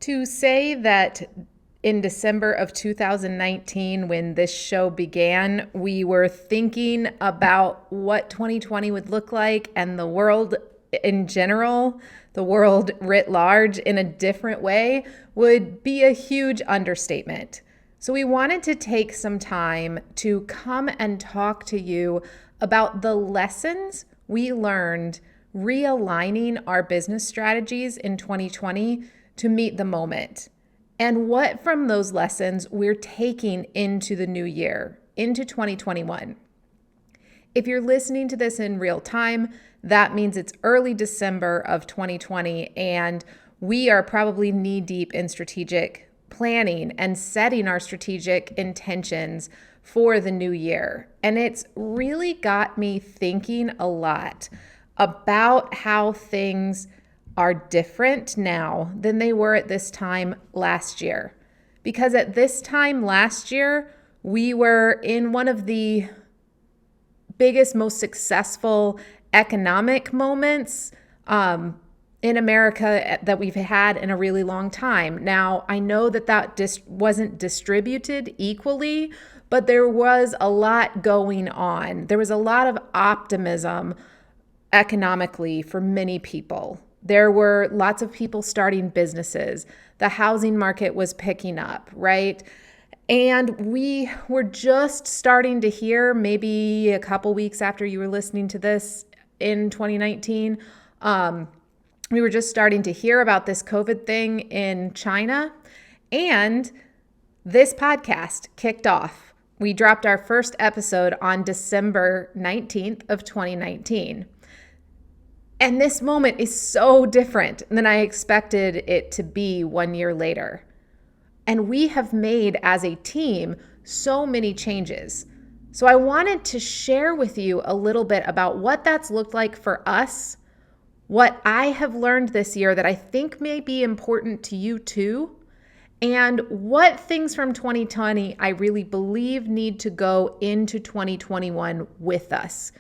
to say that in December of 2019, when this show began, we were thinking about what 2020 would look like and the world in general, the world writ large, in a different way, would be a huge understatement. So we wanted to take some time to come and talk to you about the lessons we learned realigning our business strategies in 2020 to meet the moment, and what from those lessons we're taking into the new year, into 2021. If you're listening to this in real time, that means it's early December of 2020, and we are probably knee-deep in strategic planning and setting our strategic intentions for the new year. And it's really got me thinking a lot about how things are different now than they were at this time last year. Because at this time last year, we were in one of the biggest, most successful economic moments in America that we've had in a really long time. Now, I know that wasn't distributed equally, but there was a lot going on. There was a lot of optimism economically for many people. There were lots of people starting businesses. The housing market was picking up, right? And we were just starting to hear, maybe a couple weeks after you were listening to this in 2019, we were just starting to hear about this COVID thing in China. And this podcast kicked off. We dropped our first episode on December 19th of 2019. And this moment is so different than I expected it to be 1 year later. And we have made, as a team, so many changes. So I wanted to share with you a little bit about what that's looked like for us, what I have learned this year that I think may be important to you too, and what things from 2020 I really believe need to go into 2021 with us.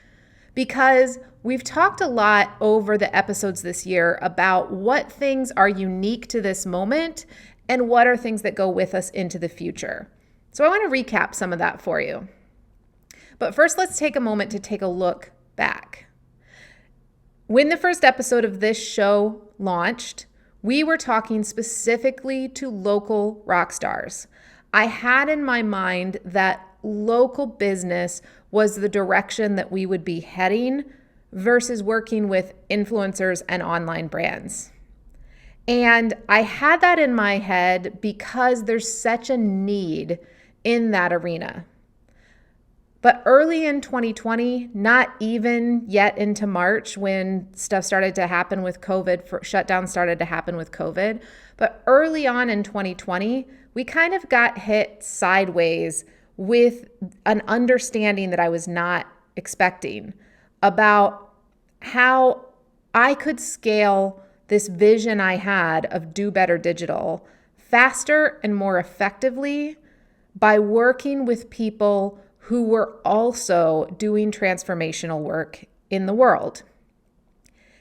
Because we've talked a lot over the episodes this year about what things are unique to this moment and what are things that go with us into the future. So I want to recap some of that for you. But first, let's take a moment to take a look back. When the first episode of this show launched, we were talking specifically to local rock stars. I had in my mind that local business was the direction that we would be heading versus working with influencers and online brands. And I had that in my head because there's such a need in that arena. But early in 2020, not even yet into March when stuff started to happen with COVID, shutdown started to happen with COVID, but early on in 2020, we kind of got hit sideways with an understanding that I was not expecting about how I could scale this vision I had of Do Better Digital faster and more effectively by working with people who were also doing transformational work in the world.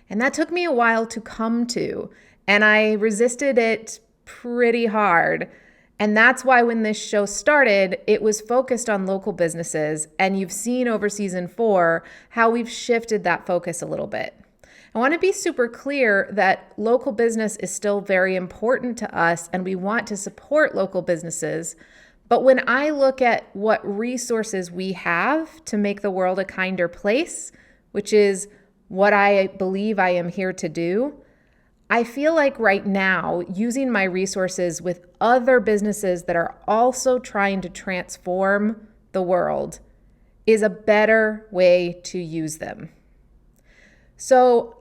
And that took me a while to come to, and I resisted it pretty hard. And that's why when this show started, it was focused on local businesses. And you've seen over season 4 how we've shifted that focus a little bit. I want to be super clear that local business is still very important to us, and we want to support local businesses. But when I look at what resources we have to make the world a kinder place, which is what I believe I am here to do, I feel like right now, using my resources with other businesses that are also trying to transform the world is a better way to use them. So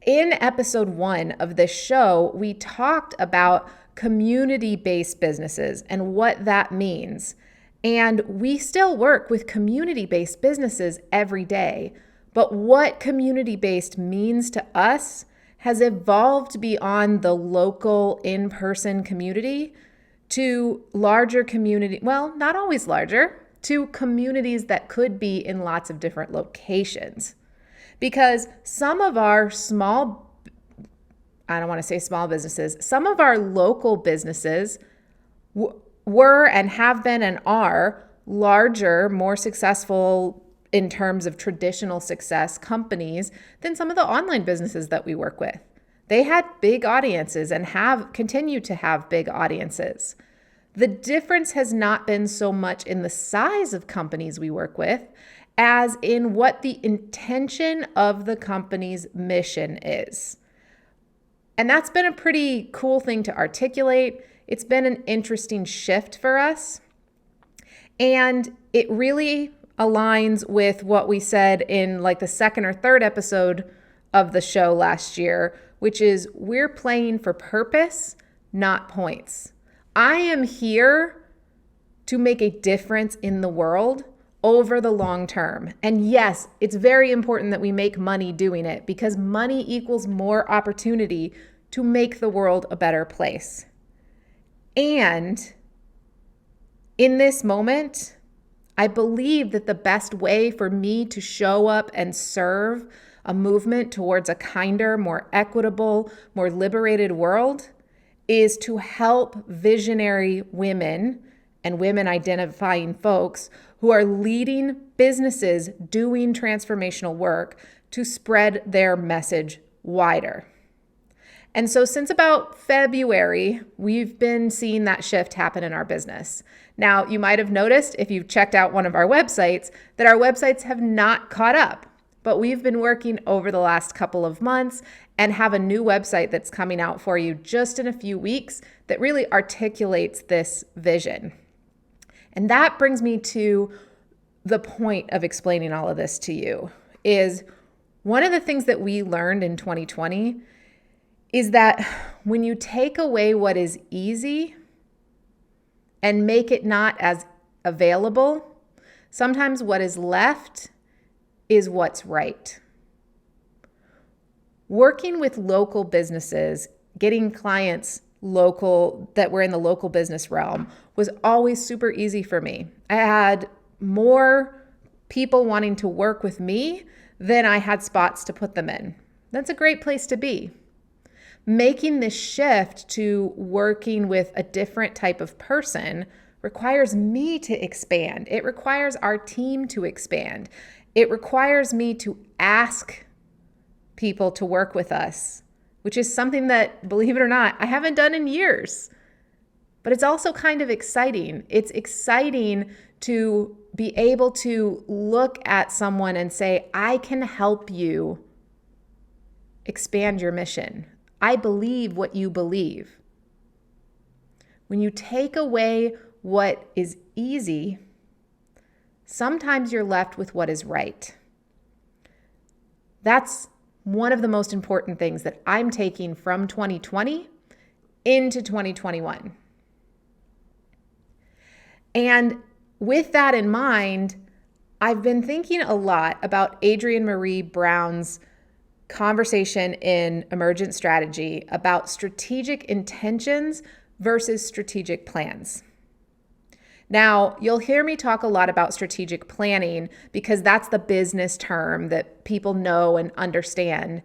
in episode 1 of this show, we talked about community-based businesses and what that means. And we still work with community-based businesses every day. But what community-based means to us has evolved beyond the local in-person community to larger community, well, not always larger, to communities that could be in lots of different locations. Because some of our small I don't want to say small businesses, some of our local businesses were and have been and are larger, more successful in terms of traditional success companies than some of the online businesses that we work with. They had big audiences and have continued to have big audiences. The difference has not been so much in the size of companies we work with as in what the intention of the company's mission is. And that's been a pretty cool thing to articulate. It's been an interesting shift for us. And it really aligns with what we said in like the second or third episode of the show last year, which is we're playing for purpose, not points. I am here to make a difference in the world over the long term. And yes, it's very important that we make money doing it because money equals more opportunity to make the world a better place. And in this moment, I believe that the best way for me to show up and serve a movement towards a kinder, more equitable, more liberated world is to help visionary women and women identifying folks who are leading businesses doing transformational work to spread their message wider. And so since about February, we've been seeing that shift happen in our business. Now, you might have noticed if you've checked out one of our websites that our websites have not caught up, but we've been working over the last couple of months and have a new website that's coming out for you just in a few weeks that really articulates this vision. And that brings me to the point of explaining all of this to you is one of the things that we learned in 2020 is that when you take away what is easy and make it not as available, sometimes what is left is what's right. Working with local businesses, getting clients local that were in the local business realm was always super easy for me. I had more people wanting to work with me than I had spots to put them in. That's a great place to be. Making this shift to working with a different type of person requires me to expand. It requires our team to expand. It requires me to ask people to work with us, which is something that, believe it or not, I haven't done in years. But it's also kind of exciting. It's exciting to be able to look at someone and say, I can help you expand your mission. I believe what you believe. When you take away what is easy, sometimes you're left with what is right. That's one of the most important things that I'm taking from 2020 into 2021. And with that in mind, I've been thinking a lot about Adrienne Maree Brown's conversation in Emergent Strategy about strategic intentions versus strategic plans. Now, you'll hear me talk a lot about strategic planning because that's the business term that people know and understand.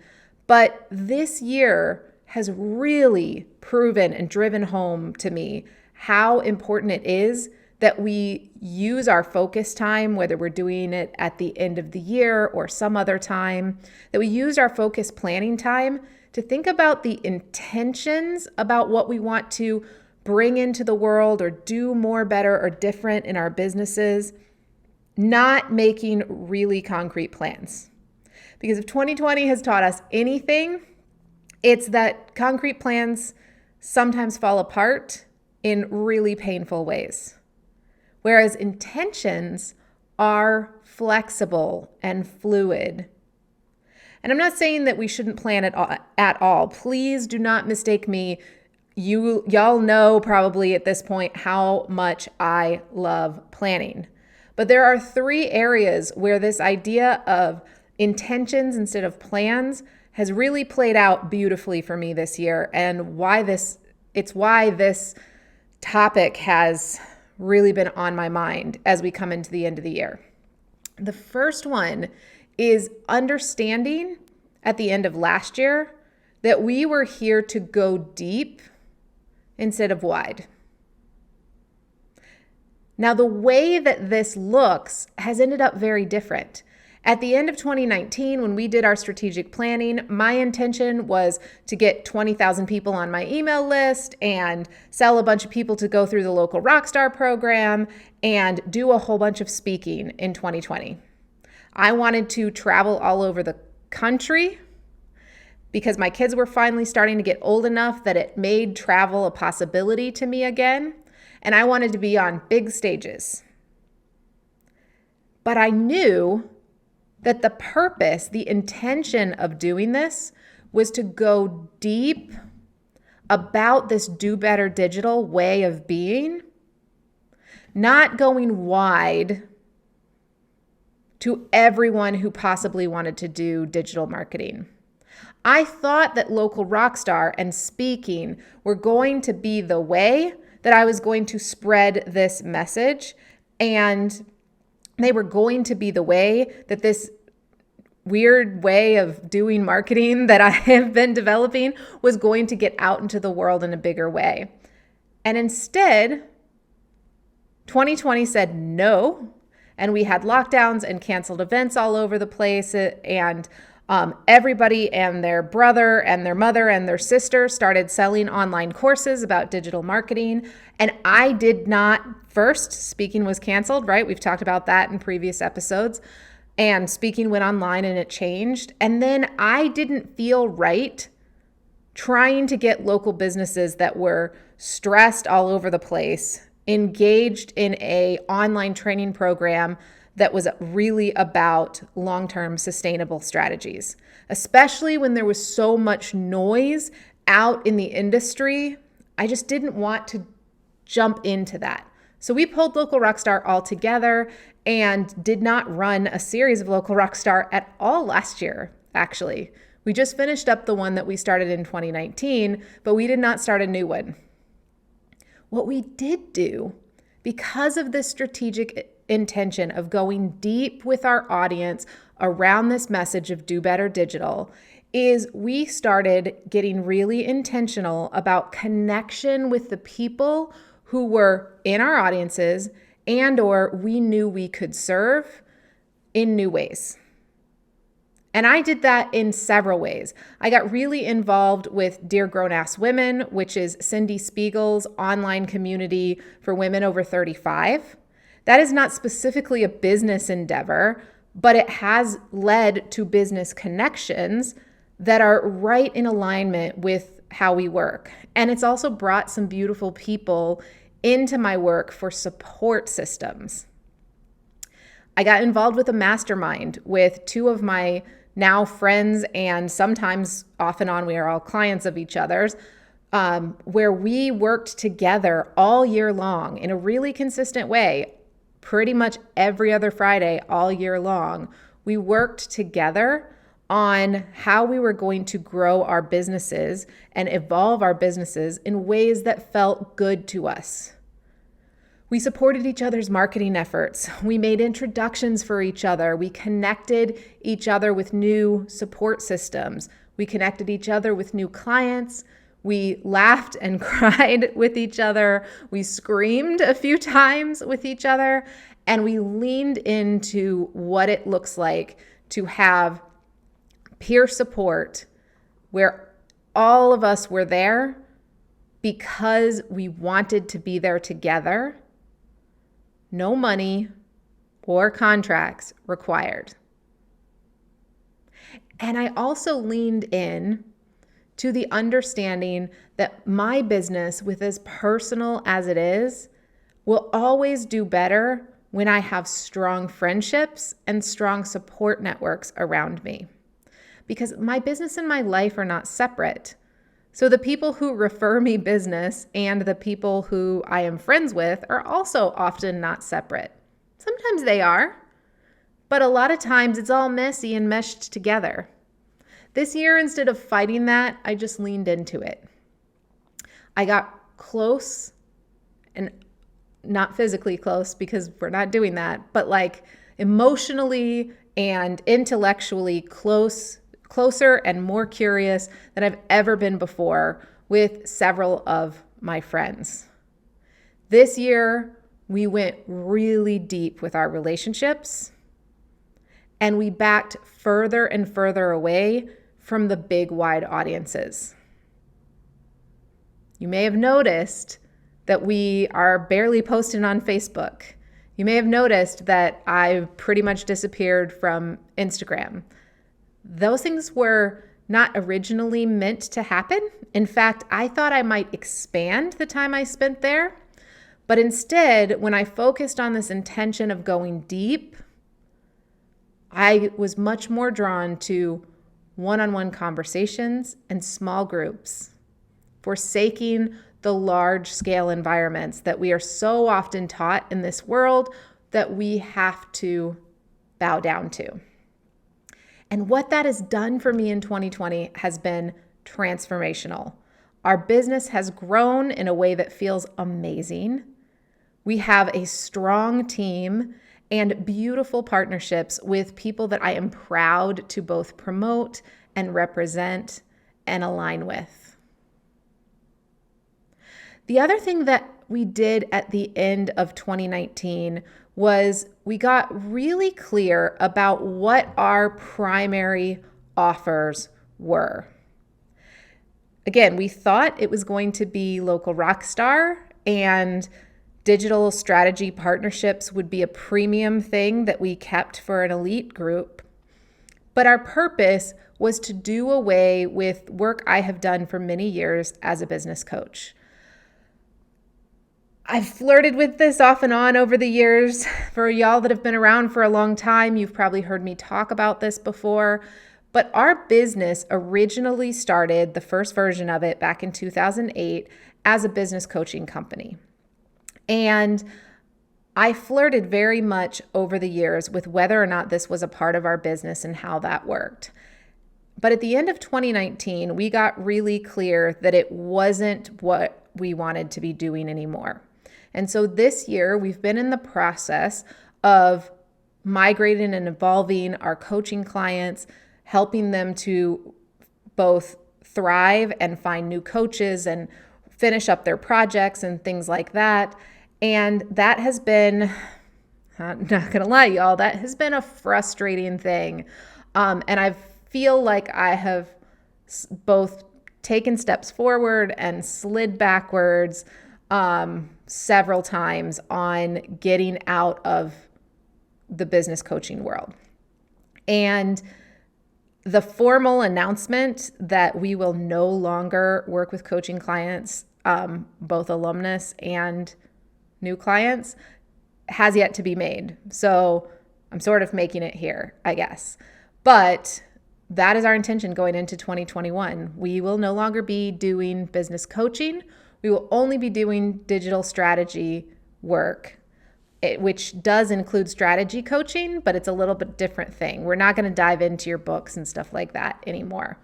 But this year has really proven and driven home to me how important it is that we use our focus time, whether we're doing it at the end of the year or some other time, that we use our focus planning time to think about the intentions about what we want to bring into the world or do more, better, or different in our businesses, not making really concrete plans. Because if 2020 has taught us anything, it's that concrete plans sometimes fall apart in really painful ways. Whereas intentions are flexible and fluid. And I'm not saying that we shouldn't plan at all. Please do not mistake me. Y'all know probably at this point how much I love planning. But there are 3 areas where this idea of intentions instead of plans has really played out beautifully for me this year, and why this topic has really been on my mind as we come into the end of the year. The first one is understanding at the end of last year that we were here to go deep instead of wide. Now, the way that this looks has ended up very different. At the end of 2019, when we did our strategic planning, my intention was to get 20,000 people on my email list and sell a bunch of people to go through the local Rockstar program and do a whole bunch of speaking in 2020. I wanted to travel all over the country because my kids were finally starting to get old enough that it made travel a possibility to me again, and I wanted to be on big stages. But I knew that the purpose, the intention of doing this was to go deep about this do better digital way of being, not going wide to everyone who possibly wanted to do digital marketing. I thought that local Rockstar and speaking were going to be the way that I was going to spread this message, and they were going to be the way that this weird way of doing marketing that I have been developing was going to get out into the world in a bigger way. And instead, 2020 said no, and we had lockdowns and canceled events all over the place, and everybody and their brother and their mother and their sister started selling online courses about digital marketing. And I did not, first, speaking was canceled, right? We've talked about that in previous episodes. And speaking went online and it changed. And then I didn't feel right trying to get local businesses that were stressed all over the place engaged in an online training program that was really about long-term sustainable strategies, especially when there was so much noise out in the industry. I just didn't want to jump into that. So we pulled Local Rockstar all together and did not run a series of Local Rockstar at all last year, actually. We just finished up the one that we started in 2019, but we did not start a new one. What we did do, because of this strategic intention of going deep with our audience around this message of do better digital, is we started getting really intentional about connection with the people who were in our audiences and or we knew we could serve in new ways. And I did that in several ways. I got really involved with Dear Grown Ass Women, which is Cindy Spiegel's online community for women over 35. That is not specifically a business endeavor, but it has led to business connections that are right in alignment with how we work. And it's also brought some beautiful people into my work for support systems. I got involved with a mastermind with two of my now friends, and sometimes off and on we are all clients of each other's, where we worked together all year long in a really consistent way, pretty much every other Friday all year long. We worked together on how we were going to grow our businesses and evolve our businesses in ways that felt good to us. We supported each other's marketing efforts. We made introductions for each other. We connected each other with new support systems. We connected each other with new clients. We laughed and cried with each other. We screamed a few times with each other. And we leaned into what it looks like to have peer support where all of us were there because we wanted to be there together. No money or contracts required. And I also leaned in to the understanding that my business, with as personal as it is, will always do better when I have strong friendships and strong support networks around me. Because my business and my life are not separate. So the people who refer me business and the people who I am friends with are also often not separate. Sometimes they are, but a lot of times it's all messy and meshed together. This year, instead of fighting that, I just leaned into it. I got close, and not physically close because we're not doing that, but like emotionally and intellectually close closer and more curious than I've ever been before with several of my friends. This year, we went really deep with our relationships, and we backed further and further away from the big, wide audiences. You may have noticed that we are barely posting on Facebook. You may have noticed that I've pretty much disappeared from Instagram. Those things were not originally meant to happen. In fact, I thought I might expand the time I spent there. But instead, when I focused on this intention of going deep, I was much more drawn to one-on-one conversations and small groups, forsaking the large-scale environments that we are so often taught in this world that we have to bow down to. And what that has done for me in 2020 has been transformational. Our business has grown in a way that feels amazing. We have a strong team and beautiful partnerships with people that I am proud to both promote and represent and align with. The other thing that we did at the end of 2019 was we got really clear about what our primary offers were. Again, we thought it was going to be Local Rockstar, and digital strategy partnerships would be a premium thing that we kept for an elite group. But our purpose was to do away with work I have done for many years as a business coach. I've flirted with this off and on over the years. For y'all that have been around for a long time, you've probably heard me talk about this before. But our business originally started, the first version of it back in 2008, as a business coaching company. And I flirted very much over the years with whether or not this was a part of our business and how that worked. But at the end of 2019, we got really clear that it wasn't what we wanted to be doing anymore. And so this year, we've been in the process of migrating and evolving our coaching clients, helping them to both thrive and find new coaches and finish up their projects and things like that. And that has been, I'm not going to lie, y'all, that has been a frustrating thing. And I feel like I have both taken steps forward and slid backwards several times on getting out of the business coaching world. And the formal announcement that we will no longer work with coaching clients, both alumnus and new clients, has yet to be made. So I'm sort of making it here, I guess. But that is our intention going into 2021. We will no longer be doing business coaching. We will only be doing digital strategy work, which does include strategy coaching, but it's a little bit different thing. We're not going to dive into your books and stuff like that anymore.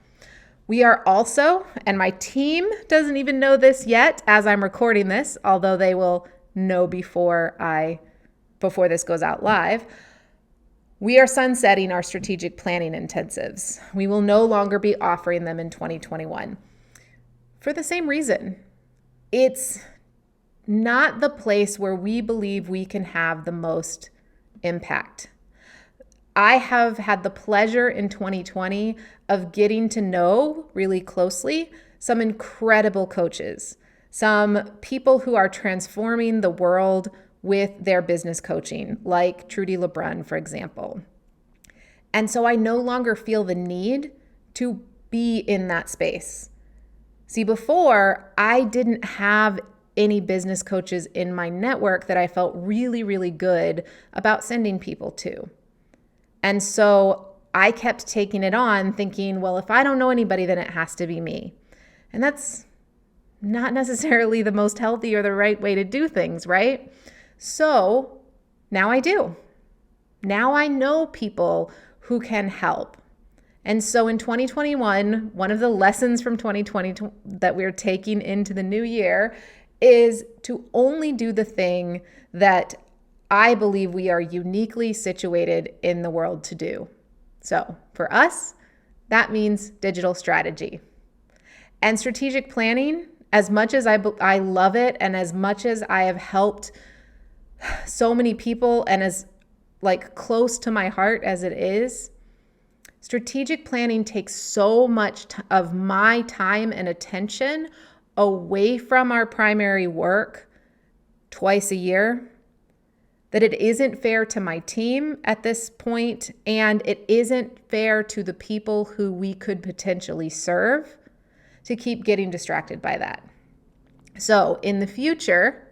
We are also, and my team doesn't even know this yet as I'm recording this, although they will know before this goes out live, we are sunsetting our strategic planning intensives. We will no longer be offering them in 2021 for the same reason. It's not the place where we believe we can have the most impact. I have had the pleasure in 2020 of getting to know really closely some incredible coaches, some people who are transforming the world with their business coaching, like Trudy LeBrun, for example. And so I no longer feel the need to be in that space. See, before, I didn't have any business coaches in my network that I felt really, really good about sending people to. And so I kept taking it on thinking, well, if I don't know anybody, then it has to be me. And that's not necessarily the most healthy or the right way to do things, right? So now I do. Now I know people who can help. And so in 2021, one of the lessons from 2020 that we're taking into the new year is to only do the thing that I believe we are uniquely situated in the world to do. So for us, That means digital strategy. And strategic planning, as much as I love it and as much as I have helped so many people and as like close to my heart as it is, strategic planning takes so much of my time and attention away from our primary work twice a year that it isn't fair to my team at this point, and it isn't fair to the people who we could potentially serve to keep getting distracted by that. So in the future,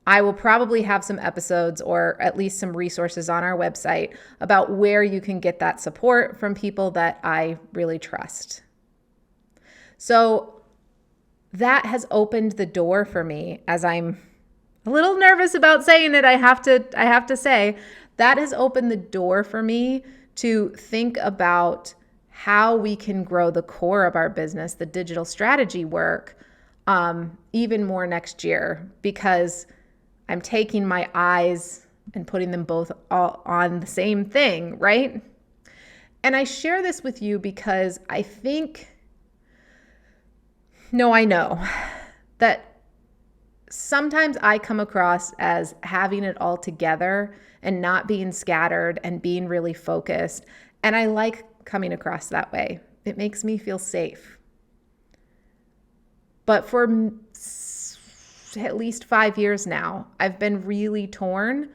I will probably have some episodes or at least some resources on our website about where you can get that support from people that I really trust. So that has opened the door for me, as I'm a little nervous about saying it, I have to say, that has opened the door for me to think about how we can grow the core of our business, the digital strategy work, even more next year, because I'm taking my eyes and putting them both all on the same thing, right? And I share this with you because I know that sometimes I come across as having it all together and not being scattered and being really focused. And I like coming across that way. It makes me feel safe. But for at least 5 years now, I've been really torn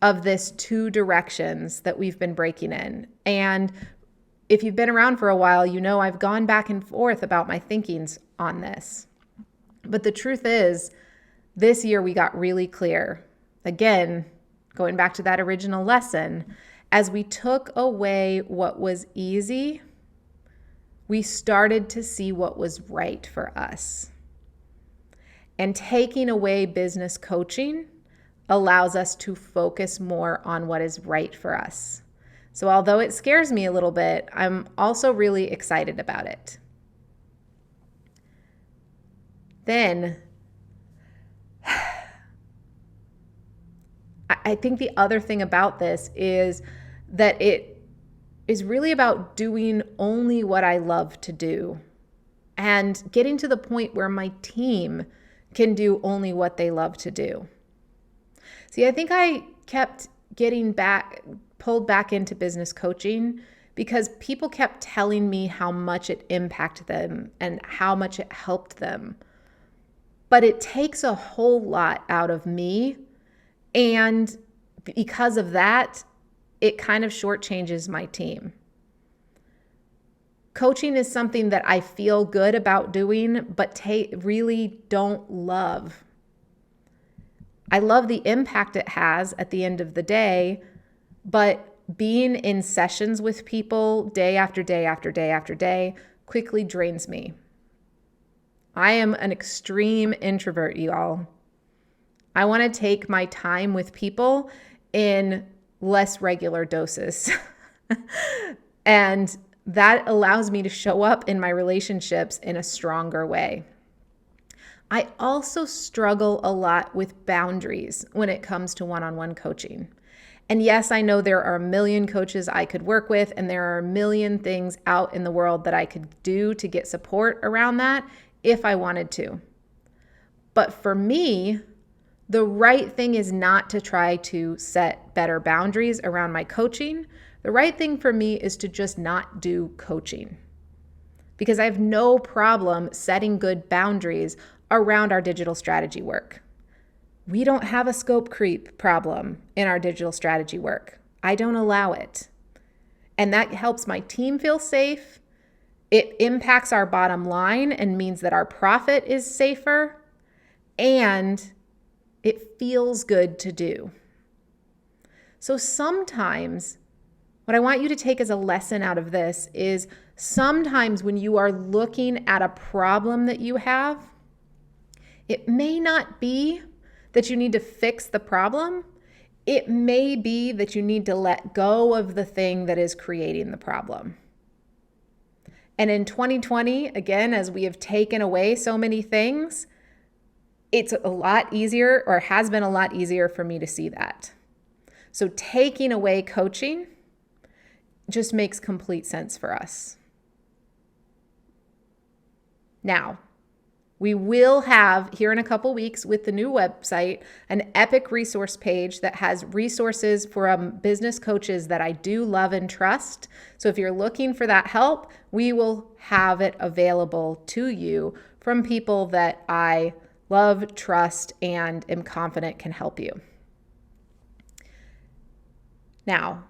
of this two directions that we've been breaking in. And if you've been around for a while, you know I've gone back and forth about my thinkings on this. But the truth is, this year we got really clear. Again, going back to that original lesson, as we took away what was easy, we started to see what was right for us. And taking away business coaching allows us to focus more on what is right for us. So although it scares me a little bit, I'm also really excited about it. Then, I think the other thing about this is that it is really about doing only what I love to do and getting to the point where my team can do only what they love to do. See, I think I kept getting pulled back into business coaching because people kept telling me how much it impacted them and how much it helped them. But it takes a whole lot out of me. And because of that, it kind of shortchanges my team. Coaching is something that I feel good about doing, but really don't love. I love the impact it has at the end of the day, but being in sessions with people day after day after day after day quickly drains me. I am an extreme introvert, you all. I want to take my time with people in less regular doses. And that allows me to show up in my relationships in a stronger way. I also struggle a lot with boundaries when it comes to one-on-one coaching. And yes, I know there are a million coaches I could work with, and there are a million things out in the world that I could do to get support around that if I wanted to. But for me, the right thing is not to try to set better boundaries around my coaching. The right thing for me is to just not do coaching, because I have no problem setting good boundaries around our digital strategy work. We don't have a scope creep problem in our digital strategy work. I don't allow it. And that helps my team feel safe. It impacts our bottom line and means that our profit is safer, and it feels good to do. So sometimes what I want you to take as a lesson out of this is sometimes when you are looking at a problem that you have, it may not be that you need to fix the problem. It may be that you need to let go of the thing that is creating the problem. And in 2020, again, as we have taken away so many things, it's a lot easier, or has been a lot easier for me to see that. So taking away coaching just makes complete sense for us. Now, we will have here in a couple weeks with the new website an epic resource page that has resources from business coaches that I do love and trust. So if you're looking for that help, we will have it available to you from people that I love, trust, and am confident can help you. Now,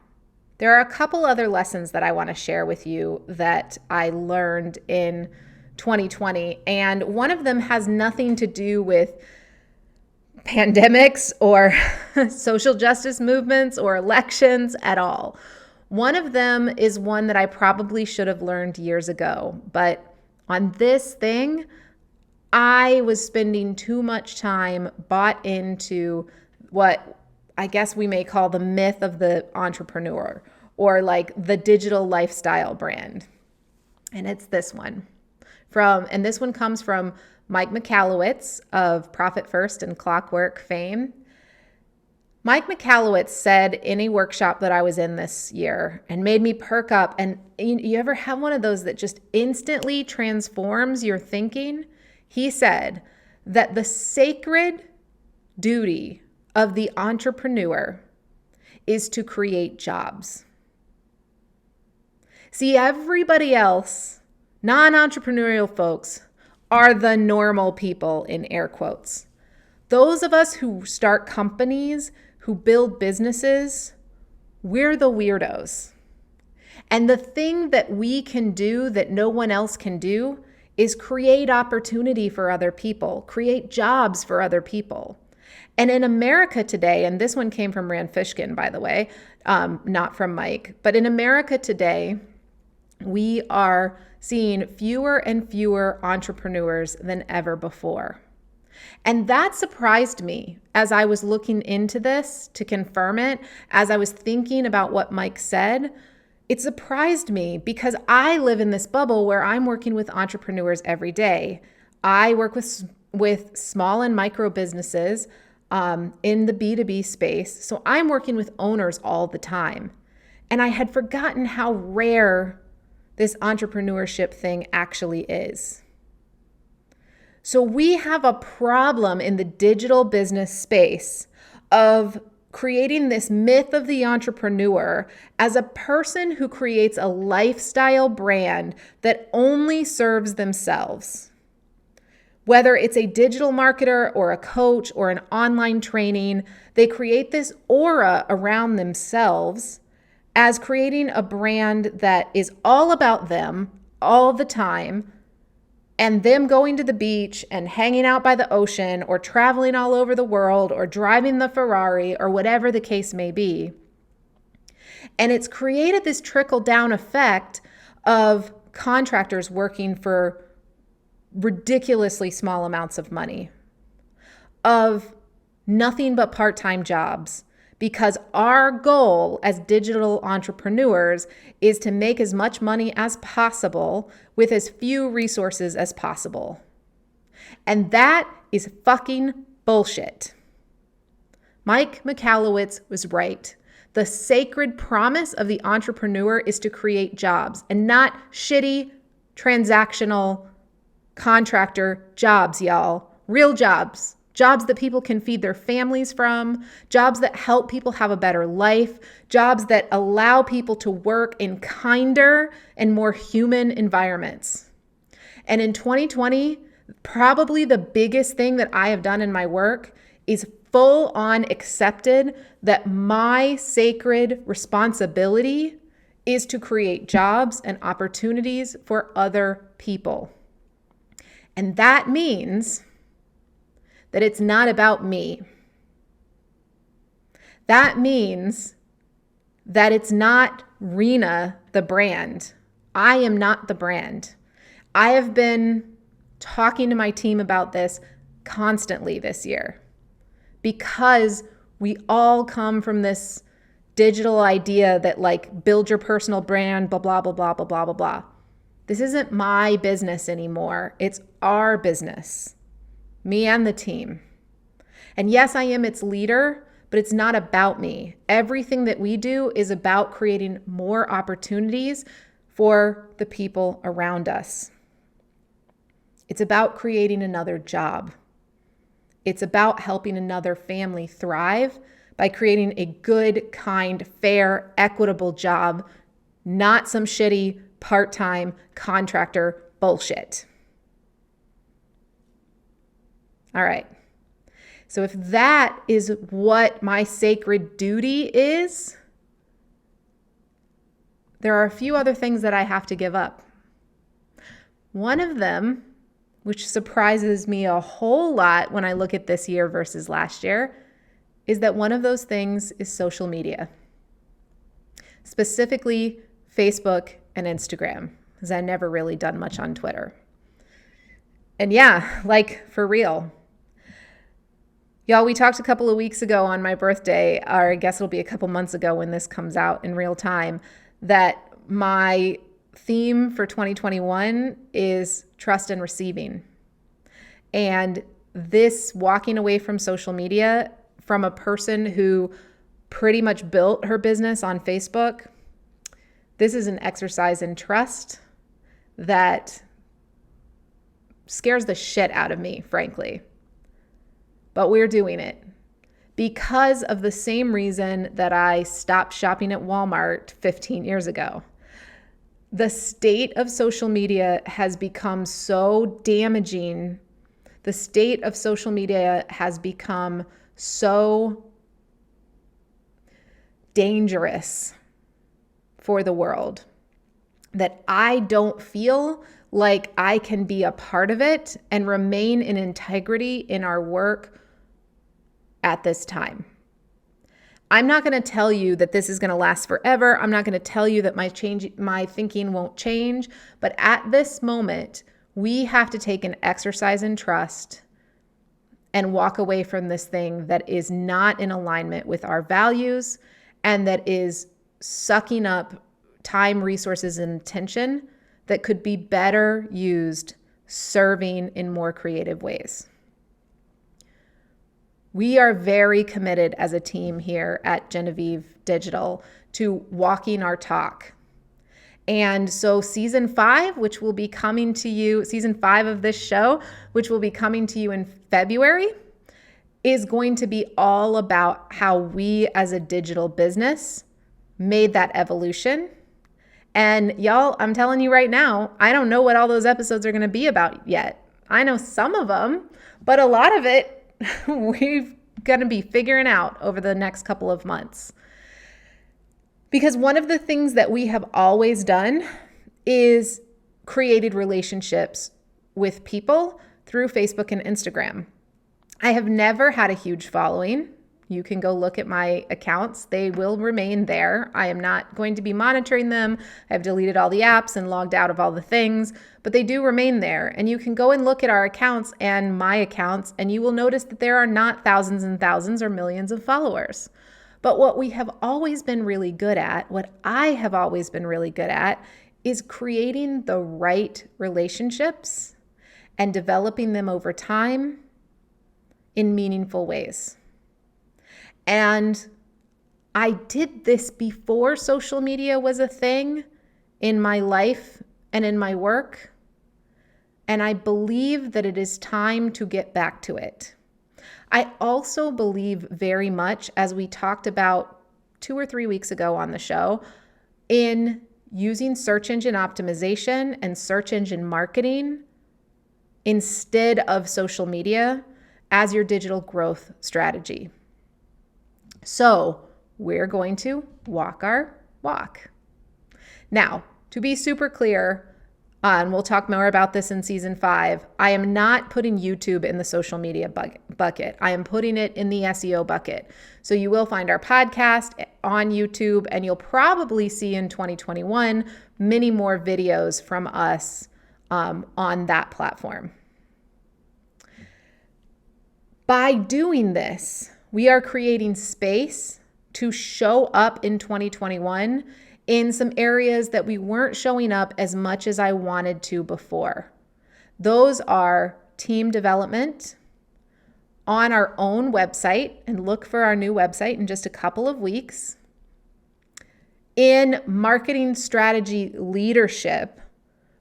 there are a couple other lessons that I want to share with you that I learned in 2020, and one of them has nothing to do with pandemics or social justice movements or elections at all. One of them is one that I probably should have learned years ago, but on this thing, I was spending too much time bought into what I guess we may call the myth of the entrepreneur, or like the digital lifestyle brand. And it's this one. And this one comes from Mike Michalowicz of Profit First and Clockwork fame. Mike Michalowicz said in a workshop that I was in this year and made me perk up. And you ever have one of those that just instantly transforms your thinking? He said that the sacred duty of the entrepreneur is to create jobs. See, everybody else, non-entrepreneurial folks, are the normal people in air quotes. Those of us who start companies, who build businesses, we're the weirdos. And the thing that we can do that no one else can do is create opportunity for other people, create jobs for other people. And in America today, and this one came from Rand Fishkin, by the way, not from Mike, but in America today, we are seeing fewer and fewer entrepreneurs than ever before. And that surprised me as I was looking into this to confirm it, as I was thinking about what Mike said. It surprised me because I live in this bubble where I'm working with entrepreneurs every day. I work with small and micro businesses in the B2B space. So I'm working with owners all the time. And I had forgotten how rare this entrepreneurship thing actually is. So we have a problem in the digital business space of creating this myth of the entrepreneur as a person who creates a lifestyle brand that only serves themselves. Whether it's a digital marketer or a coach or an online training, they create this aura around themselves as creating a brand that is all about them all the time, and them going to the beach and hanging out by the ocean or traveling all over the world or driving the Ferrari or whatever the case may be. And it's created this trickle-down effect of contractors working for ridiculously small amounts of money, of nothing but part-time jobs, because our goal as digital entrepreneurs is to make as much money as possible with as few resources as possible. And that is fucking bullshit. Mike Michalowicz was right. The sacred promise of the entrepreneur is to create jobs and not shitty transactional contractor jobs, y'all. Real jobs. Jobs that people can feed their families from, jobs that help people have a better life, jobs that allow people to work in kinder and more human environments. And in 2020, probably the biggest thing that I have done in my work is full on accepted that my sacred responsibility is to create jobs and opportunities for other people. And that means that it's not about me. That means that it's not Rena, the brand. I am not the brand. I have been talking to my team about this constantly this year because we all come from this digital idea that like build your personal brand, blah, blah, blah, blah, blah, blah, blah, blah. This isn't my business anymore. It's our business. Me and the team. And yes, I am its leader, but it's not about me. Everything that we do is about creating more opportunities for the people around us. It's about creating another job. It's about helping another family thrive by creating a good, kind, fair, equitable job, not some shitty part-time contractor bullshit. All right. So if that is what my sacred duty is, there are a few other things that I have to give up. One of them, which surprises me a whole lot when I look at this year versus last year, is that one of those things is social media, specifically Facebook and Instagram, because I've never really done much on Twitter. And yeah, like for real. Y'all, we talked a couple of weeks ago on my birthday, or I guess it'll be a couple months ago when this comes out in real time, that my theme for 2021 is trust and receiving. And this walking away from social media from a person who pretty much built her business on Facebook, this is an exercise in trust that scares the shit out of me, frankly. But we're doing it because of the same reason that I stopped shopping at Walmart 15 years ago. The state of social media has become so damaging. The state of social media has become so dangerous for the world that I don't feel like I can be a part of it and remain in integrity in our work at this time. I'm not going to tell you that this is going to last forever. I'm not going to tell you that my thinking won't change. But at this moment, we have to take an exercise in trust and walk away from this thing that is not in alignment with our values and that is sucking up time, resources, and attention that could be better used serving in more creative ways. We are very committed as a team here at Genevieve Digital to walking our talk. And so season 5, which will be coming to you, season 5 of this show, which will be coming to you in February, is going to be all about how we as a digital business made that evolution. And y'all, I'm telling you right now, I don't know what all those episodes are going to be about yet. I know some of them, but a lot of it we're going to be figuring out over the next couple of months. Because one of the things that we have always done is created relationships with people through Facebook and Instagram. I have never had a huge following. You can go look at my accounts. They will remain there. I am not going to be monitoring them. I've deleted all the apps and logged out of all the things, but they do remain there. And you can go and look at our accounts and my accounts, and you will notice that there are not thousands and thousands or millions of followers. But what we have always been really good at, what I have always been really good at, is creating the right relationships and developing them over time in meaningful ways. And I did this before social media was a thing in my life and in my work. And I believe that it is time to get back to it. I also believe very much, as we talked about 2 or 3 weeks ago on the show, in using search engine optimization and search engine marketing instead of social media as your digital growth strategy. So we're going to walk our walk. Now, to be super clear, and we'll talk more about this in season 5, I am not putting YouTube in the social media bucket. I am putting it in the SEO bucket. So you will find our podcast on YouTube, and you'll probably see in 2021 many more videos from us on that platform. By doing this, we are creating space to show up in 2021 in some areas that we weren't showing up as much as I wanted to before. Those are team development on our own website, and look for our new website in just a couple of weeks. In marketing strategy leadership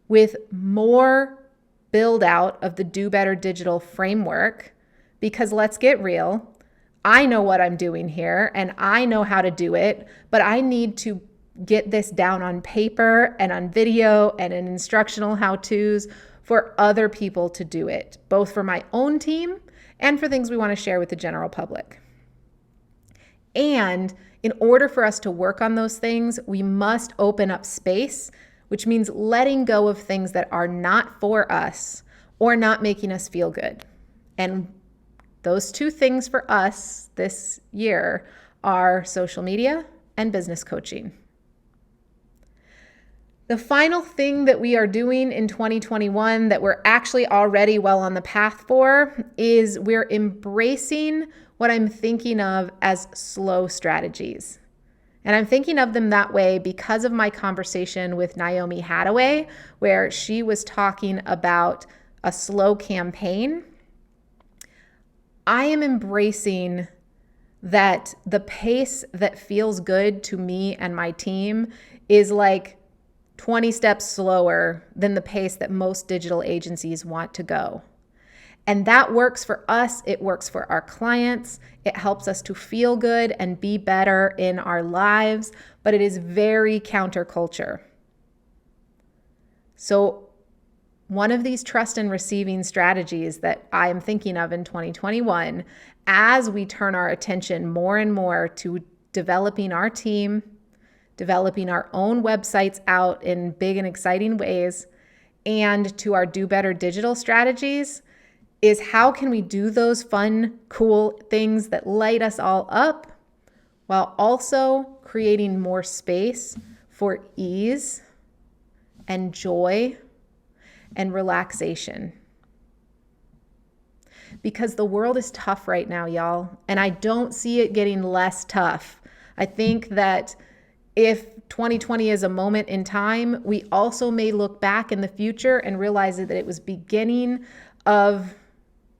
with more build out of the Do Better Digital framework, because let's get real, I know what I'm doing here and I know how to do it, but I need to get this down on paper and on video and in instructional how-tos for other people to do it, both for my own team and for things we want to share with the general public. And in order for us to work on those things, we must open up space, which means letting go of things that are not for us or not making us feel good. And those two things for us this year are social media and business coaching. The final thing that we are doing in 2021 that we're actually already well on the path for is we're embracing what I'm thinking of as slow strategies. And I'm thinking of them that way because of my conversation with Naomi Hattaway, where she was talking about a slow campaign. I am embracing that the pace that feels good to me and my team is like 20 steps slower than the pace that most digital agencies want to go. And that works for us. It works for our clients. It helps us to feel good and be better in our lives, but it is very counterculture. So one of these trust and receiving strategies that I am thinking of in 2021, as we turn our attention more and more to developing our team, developing our own websites out in big and exciting ways, and to our Do Better digital strategies, is how can we do those fun, cool things that light us all up while also creating more space for ease and joy and relaxation. Because the world is tough right now, y'all, and I don't see it getting less tough. I think that if 2020 is a moment in time, we also may look back in the future and realize that it was beginning of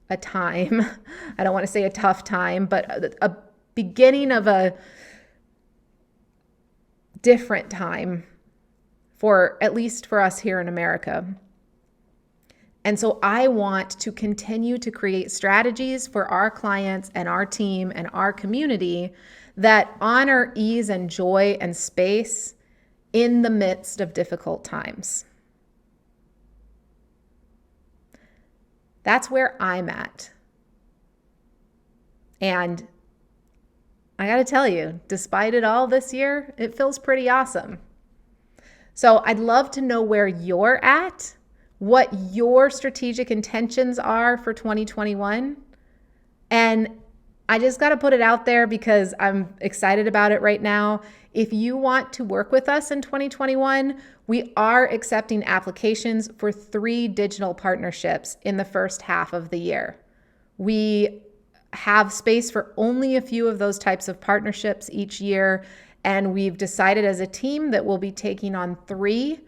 a time. I don't want to say a tough time, but a beginning of a different time for at least for us here in America. And so I want to continue to create strategies for our clients and our team and our community that honor ease and joy and space in the midst of difficult times. That's where I'm at. And I got to tell you, despite it all this year, it feels pretty awesome. So I'd love to know where you're at, what your strategic intentions are for 2021. And I just got to put it out there because I'm excited about it right now. If you want to work with us in 2021, we are accepting applications for 3 digital partnerships in the first half of the year. We have space for only a few of those types of partnerships each year, and we've decided as a team that we'll be taking on 3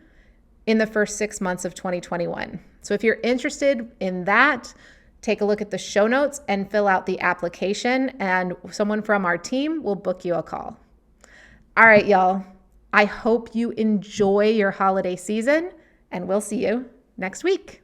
in the first 6 months of 2021. So if you're interested in that, take a look at the show notes and fill out the application, and someone from our team will book you a call. All right, y'all. I hope you enjoy your holiday season, and we'll see you next week.